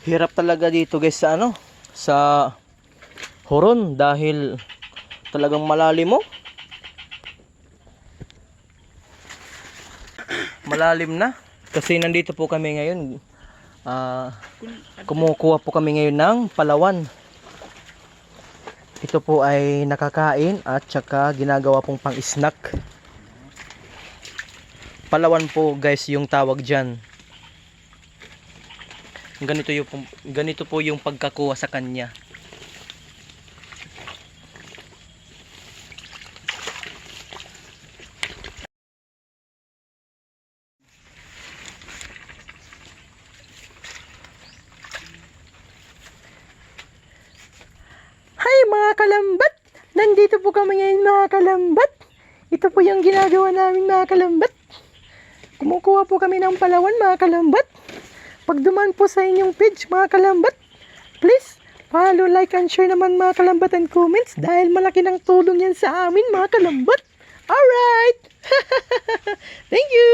Hirap talaga dito guys sa ano, sa horon dahil talagang malalim mo. Malalim na. Kasi nandito po kami ngayon. Kumukuha po kami ngayon ng palawan. Ito po ay nakakain at saka ginagawa pong pang-snack. Palawan po guys yung tawag dyan. Ganito po yung pagkakuha sa kanya. Hi mga kalambat! Nandito po kami ngayon mga kalambat. Ito po yung ginagawa namin mga kalambat. Kumukuha po kami ng palawan mga kalambat. Pag duman po sa inyong page mga kalambat, please follow, like, and share naman mga kalambat and comments dahil malaki ng tulong yan sa amin mga kalambat. Alright! Thank you!